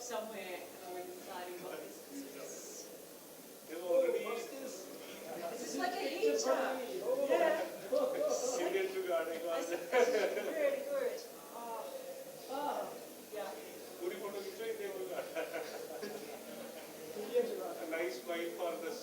somewhere when deciding what this is. They've already It's like a heater. Yeah. Indian regarding It's really good. Yeah. पूरी photo खींचो Indian regard. A nice smile for this.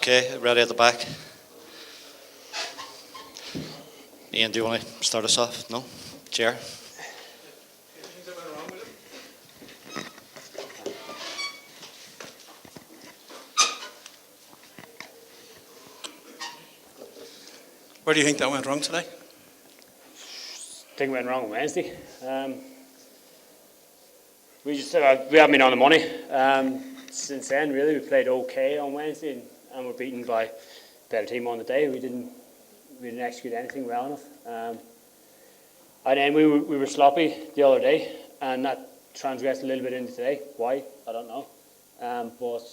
Okay, ready at the back. Ian, do you want to start us off? No? Chair? Where do you think that went wrong today? I think it went wrong on Wednesday. We haven't been on the money since then. Really, we played okay on Wednesday, and we're beaten by a better team on the day. We didn't execute anything well enough, and then we were sloppy the other day, and that transgressed a little bit into today. Why? I don't know. But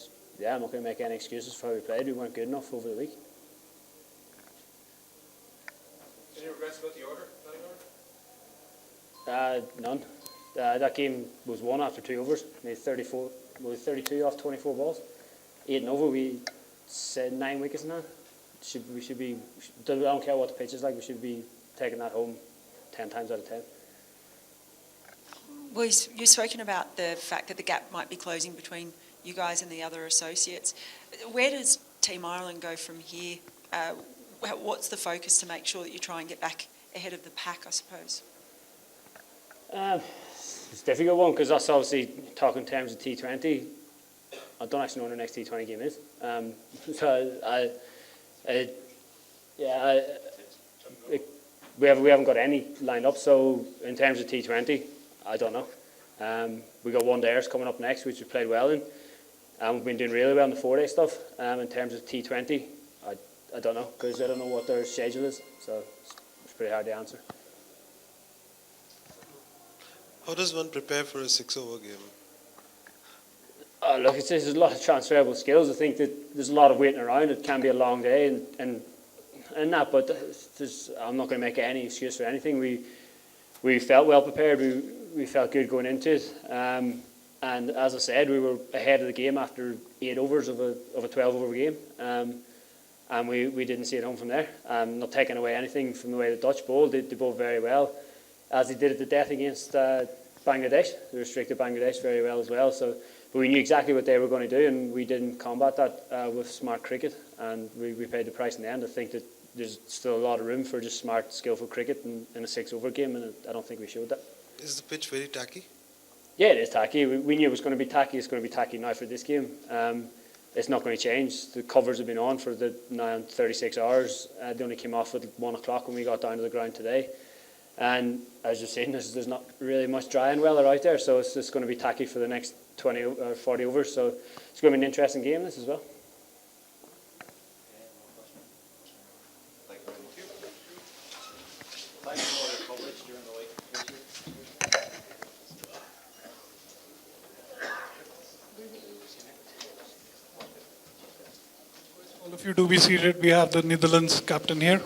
yeah, I'm not going to make any excuses for how we played. We weren't good enough over the week. Any regrets about the order? None. That game was won after 2 overs. Made 32 off 24 balls. 8 and over. We said 9 wickets in that. We should be. I don't care what the pitch is like. We should be taking that home 10 times out of 10. Well, you've spoken about the fact that the gap might be closing between you guys and the other associates. Where does Team Ireland go from here? What's the focus to make sure that you try and get back ahead of the pack, I suppose? It's a difficult one because us obviously talking in terms of T20. I don't actually know when the next T20 game is. We haven't got any lined up. So in terms of T20, I don't know. We got one dares coming up next, which we played well in, and we've been doing really well in the 4-day stuff. In terms of T20, I don't know because I don't know what their schedule is. So it's pretty hard to answer. How does one prepare for a 6-over game? Look, there's a lot of transferable skills. I think that there's a lot of waiting around. It can be a long day and that, but I'm not going to make any excuse for anything. We felt well prepared. We felt good going into it. And as I said, we were ahead of the game after 8 overs of a 12-over game. And we didn't see it home from there. Not taking away anything from the way the Dutch bowled. They bowled very well, as they did at the death against Bangladesh. They restricted Bangladesh very well as well. But we knew exactly what they were going to do, and we didn't combat that with smart cricket, and we paid the price in the end. I think that there's still a lot of room for just smart, skillful cricket in a 6-over game, and I don't think we showed that. Is the pitch very tacky? Yeah, it is tacky. We knew it was going to be tacky. It's going to be tacky now for this game. It's not going to change. The covers have been on for now 36 hours. They only came off at 1 o'clock when we got down to the ground today. And as you've seen, there's not really much drying weather out there, so it's just going to be tacky for the next 20 or 40 overs. So it's going to be an interesting game, this as well. Well, if you do be seated, we have the Netherlands captain here.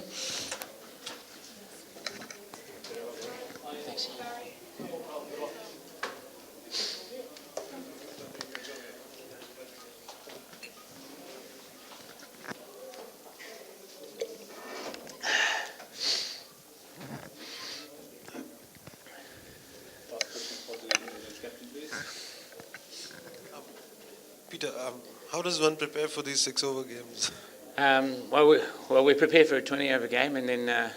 Peter, how does one prepare for these 6-over games? We prepared for a 20-over game, and then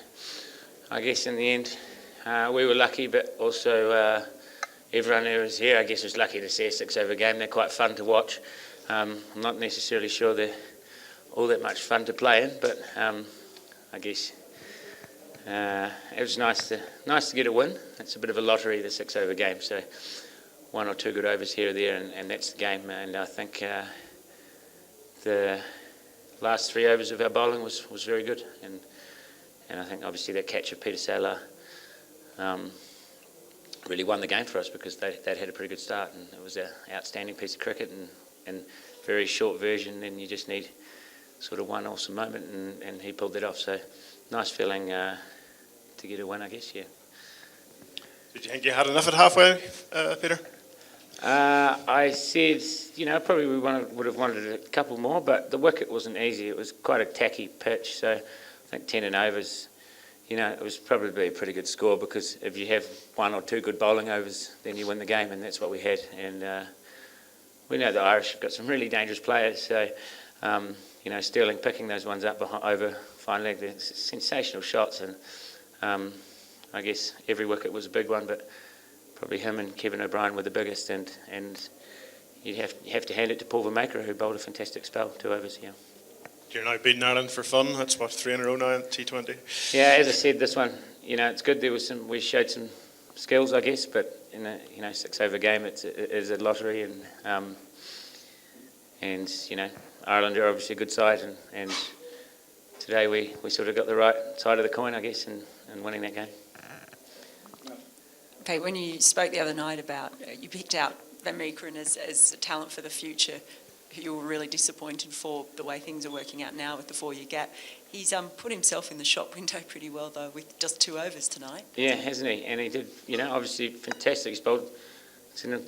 I guess in the end we were lucky, but also everyone who was here, I guess, was lucky to see a 6-over game. They're quite fun to watch. I'm not necessarily sure they're all that much fun to play in, but I guess it was nice to get a win. It's a bit of a lottery, the 6-over game, so 1 or 2 good overs here or there, and that's the game. And I think the last 3 overs of our bowling was very good, and I think obviously that catch of Peter Saylor really won the game for us because they'd had a pretty good start, and it was an outstanding piece of cricket and very short version. Then you just need sort of one awesome moment, and he pulled that off. So nice feeling to get a win, I guess. Yeah. Did you think you had enough at halfway, Peter? I said, probably we would have wanted a couple more, but the wicket wasn't easy. It was quite a tacky pitch, so I think 10 and overs, it was probably a pretty good score because if you have 1 or 2 good bowling overs, then you win the game, and that's what we had. And we know the Irish have got some really dangerous players, so Sterling picking those ones up over fine leg, they're sensational shots, and I guess every wicket was a big one, but probably him and Kevin O'Brien were the biggest, and you have to hand it to Paul Vermaker, who bowled a fantastic spell, 2 overs, yeah. You're now beating Ireland for fun. That's what, 3 in a row now in T20. Yeah, as I said, this one, it's good. We showed some skills, I guess, but in a 6 over game, it is a lottery, and Ireland are obviously a good side, and today we sort of got the right side of the coin, I guess, in winning that game. Okay, when you spoke the other night about, you picked out Van Meekeren as a talent for the future, who you were really disappointed for the way things are working out now with the 4-year gap. He's put himself in the shop window pretty well, though, with just 2 overs tonight. Yeah, hasn't he? And he did, obviously fantastic. He's bowled. It's a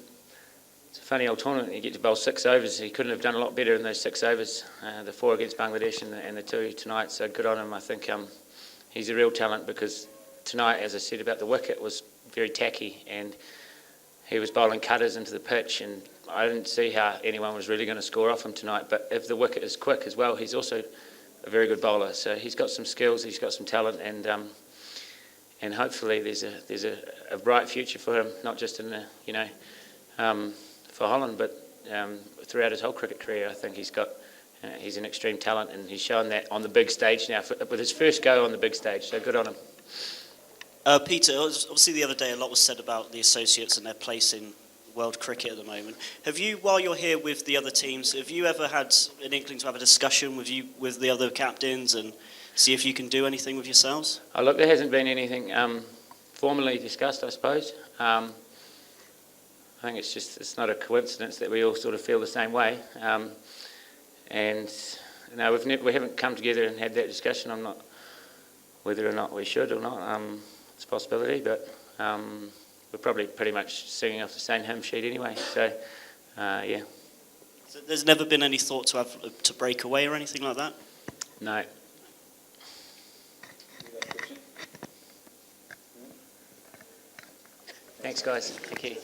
funny old tournament. You get to bowl 6 overs. He couldn't have done a lot better in those 6 overs. The 4 against Bangladesh and the 2 tonight. So good on him. I think he's a real talent, because tonight, as I said about the wicket, was very tacky, and he was bowling cutters into the pitch, and I didn't see how anyone was really going to score off him tonight. But if the wicket is quick as well, he's also a very good bowler. So he's got some skills, he's got some talent, and hopefully there's a bright future for him, not just in the for Holland, but throughout his whole cricket career. I think he's an extreme talent, and he's shown that on the big stage now with his first go on the big stage. So good on him. Peter, obviously the other day a lot was said about the associates and their place in world cricket at the moment. Have you, while you're here with the other teams, have you ever had an inkling to have a discussion with the other captains and see if you can do anything with yourselves? Oh, look, there hasn't been anything formally discussed, I suppose. I think it's not a coincidence that we all sort of feel the same way. And no, we haven't come together and had that discussion. I'm not whether or not we should or not. It's a possibility, but we're probably pretty much singing off the same hymn sheet anyway. So, yeah. So there's never been any thought to break away or anything like that? No. Thanks, guys. Thank you.